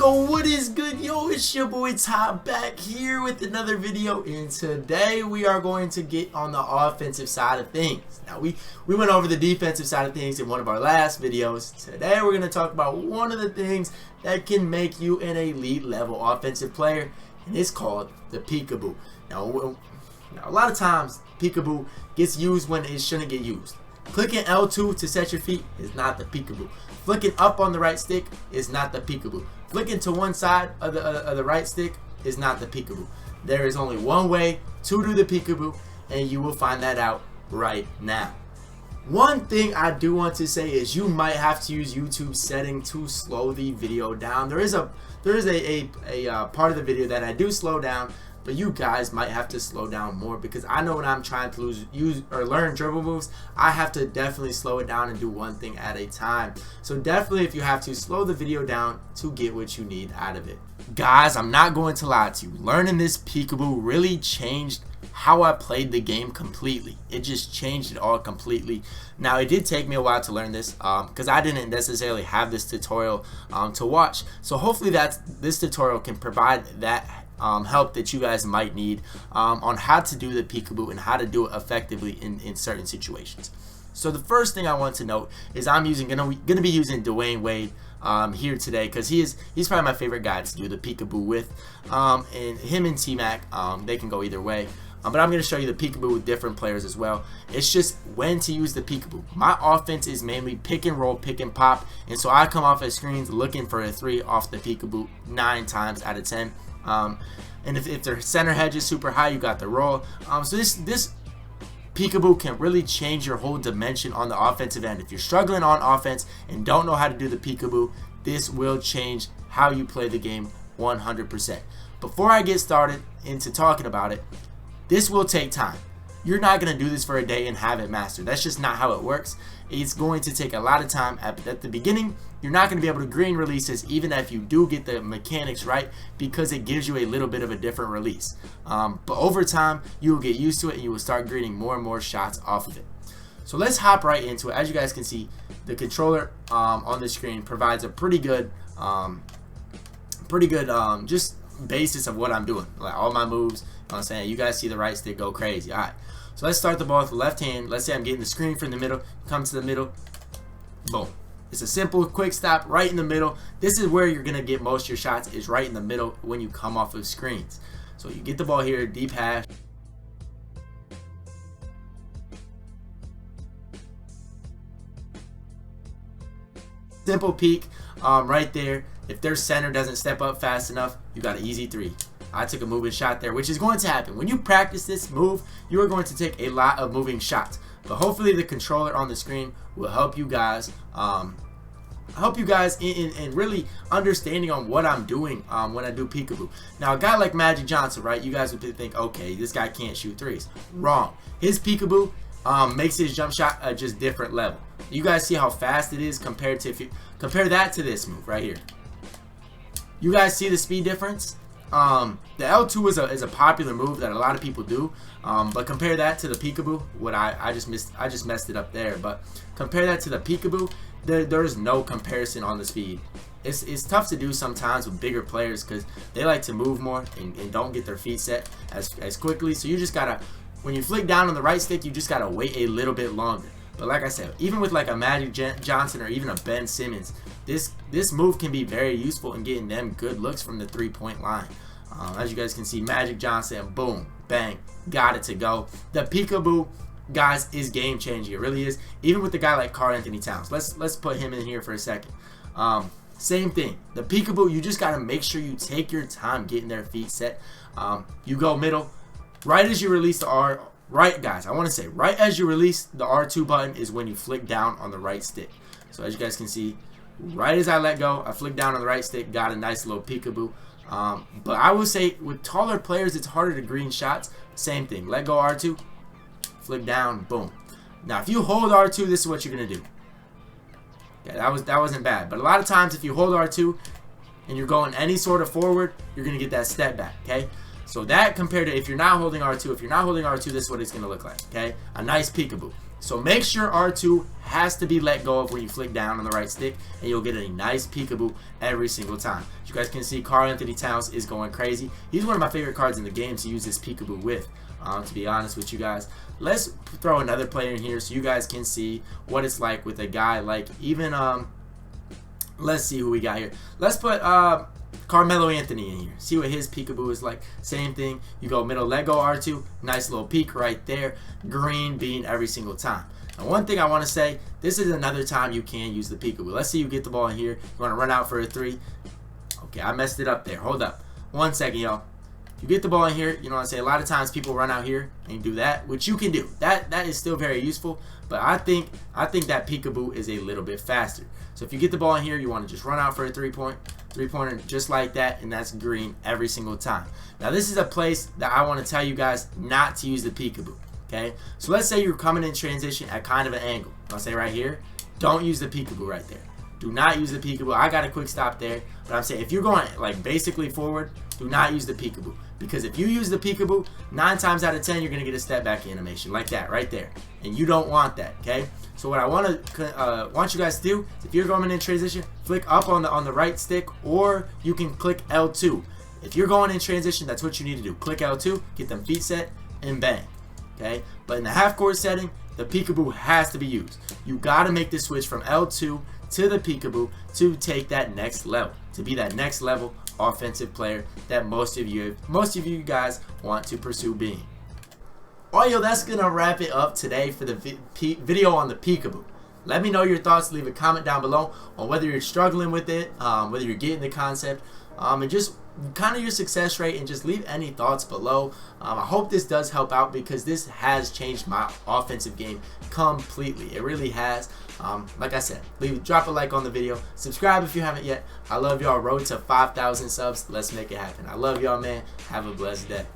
Yo, what is good? Yo, it's your boy Top back here with another video, and today we are going to get on the offensive side of things. Now we went over the defensive side of things in one of our last videos. Today we're going to talk about one of the things that can make you an elite level offensive player, and it's called the Peekaboo. Now a lot of times Peekaboo gets used when it shouldn't get used. Clicking L2 to set your feet is not the Peekaboo. Flicking up on the right stick is not the Peekaboo. Flicking to one side of the right stick is not the Peekaboo. There is only one way to do the Peekaboo, and you will find that out right now. One thing I do want to say is you might have to use YouTube setting to slow the video down. There is a part of the video that I do slow down, but you guys might have to slow down more, because I know when I'm trying to learn dribble moves, I have to definitely slow it down and do one thing at a time. So definitely, if you have to, slow the video down to get what you need out of it. Guys, I'm not going to lie to you. Learning this Peekaboo really changed how I played the game completely. It just changed it all completely. Now, it did take me a while to learn this because I didn't necessarily have this tutorial to watch. So hopefully this tutorial can provide that help that you guys might need on how to do the Peekaboo and how to do it effectively in certain situations. So the first thing I want to note is I'm gonna be using Dwayne Wade here today, because he's probably my favorite guy to do the Peekaboo with, and him and T-Mac, they can go either way. But I'm going to show you the Peekaboo with different players as well. It's just when to use the Peekaboo. My offense is mainly pick and roll, pick and pop, and so I come off at screens looking for a 3 off the Peekaboo 9 times out of 10. And if their center hedge is super high, you got the roll. So this Peekaboo can really change your whole dimension on the offensive end. If you're struggling on offense and don't know how to do the Peekaboo, this will change how you play the game 100%. Before I get started into talking about it, this will take time. You're not going to do this for a day and have it mastered. That's just not how it works. It's going to take a lot of time. At the beginning, you're not going to be able to green release this, even if you do get the mechanics right, because it gives you a little bit of a different release. But over time, you will get used to it, and you will start greening more and more shots off of it. So let's hop right into it. As you guys can see, the controller on the screen provides a pretty good just basis of what I'm doing. Like all my moves, you know what I'm saying? You guys see the right stick go crazy. All right. So let's start the ball with the left hand. Let's say I'm getting the screen from the middle. Come to the middle. Boom. It's a simple quick stop right in the middle. This is where you're going to get most of your shots, is right in the middle when you come off of screens. So you get the ball here, deep hash. Simple peek right there. If their center doesn't step up fast enough, you got an easy 3. I took a moving shot there, which is going to happen. When you practice this move, you are going to take a lot of moving shots. But hopefully the controller on the screen will help you guys in really understanding on what I'm doing when I do Peekaboo. Now, a guy like Magic Johnson, right? You guys would think, okay, this guy can't shoot 3s. Wrong. His Peekaboo makes his jump shot a just different level. You guys see how fast it is compared to, if you compare that to this move right here. You guys see the speed difference? The L2 is a popular move that a lot of people do, but compare that to the Peekaboo. I just messed it up there, but compare that to the Peekaboo. There's no comparison on the speed. It's tough to do sometimes with bigger players, because they like to move more and don't get their feet set as quickly. So you just gotta, when you flick down on the right stick, you just gotta wait a little bit longer. But like I said, even with like a Magic Johnson or even a Ben Simmons, this move can be very useful in getting them good looks from the 3-point line. As you guys can see, Magic Johnson, boom, bang, got it to go. The Peekaboo, guys, is game changing. It really is. Even with the guy like Karl Anthony Towns. Let's put him in here for a second. Same thing. The Peekaboo, you just gotta make sure you take your time getting their feet set. You go middle, right as you release the R. Right, guys, I want to say, right as you release the R2 button is when you flick down on the right stick. So as you guys can see, right as I let go, I flick down on the right stick, got a nice little Peekaboo. But I will say, with taller players, it's harder to green shots. Same thing. Let go R2, flick down, boom. Now, if you hold R2, this is what you're going to do. Yeah, that wasn't bad. But a lot of times, if you hold R2 and you're going any sort of forward, you're going to get that step back, okay? So that compared to if you're not holding R2, this is what it's going to look like, okay? A nice peekaboo. So make sure R2 has to be let go of when you flick down on the right stick, and you'll get a nice peekaboo every single time. As you guys can see, Karl Anthony Towns is going crazy. He's one of my favorite cards in the game to use this peekaboo with, to be honest with you guys. Let's throw another player in here so you guys can see what it's like with a guy like even, let's see who we got here. Let's put Carmelo Anthony in here. See what his peekaboo is like. Same thing. You go middle, let go R2. Nice little peek right there. Green bean every single time. Now, one thing I want to say, this is another time you can use the peekaboo. Let's say you get the ball in here. You want to run out for a 3. Okay, I messed it up there. Hold up. 1 second, y'all. If you get the ball in here, you know what I'm saying? A lot of times people run out here and do that, which you can do. That is still very useful, but I think that peekaboo is a little bit faster. So if you get the ball in here, you want to just run out for a three-pointer just like that, and that's green every single time. Now this is a place that I want to tell you guys not to use the peekaboo, okay? So let's say you're coming in transition at kind of an angle. I'll say right here, don't use the peekaboo right there. Do not use the peekaboo. I got a quick stop there, but I'm saying if you're going like basically forward, do not use the peekaboo, because if you use the peekaboo, 9 times out of 10 you're gonna get a step back animation like that right there, and you don't want that, okay? So what I want you guys to do is if you're going in transition, flick up on the right stick, or you can click L2. If you're going in transition, that's what you need to do. Click L2, get them feet set, and bang. Okay? But in the half court setting, the peekaboo has to be used. You got to make the switch from L2 to the peekaboo to take that next level, to be that next level offensive player that most of you guys want to pursue being. Alright, yo, that's gonna wrap it up today for the video on the peekaboo. Let me know your thoughts. Leave a comment down below on whether you're struggling with it, whether you're getting the concept, and just kind of your success rate, and just leave any thoughts below. I hope this does help out, because this has changed my offensive game completely. It really has. Like I said, drop a like on the video, subscribe if you haven't yet. I love y'all. Road to 5,000 subs. Let's make it happen. I love y'all, man. Have a blessed day.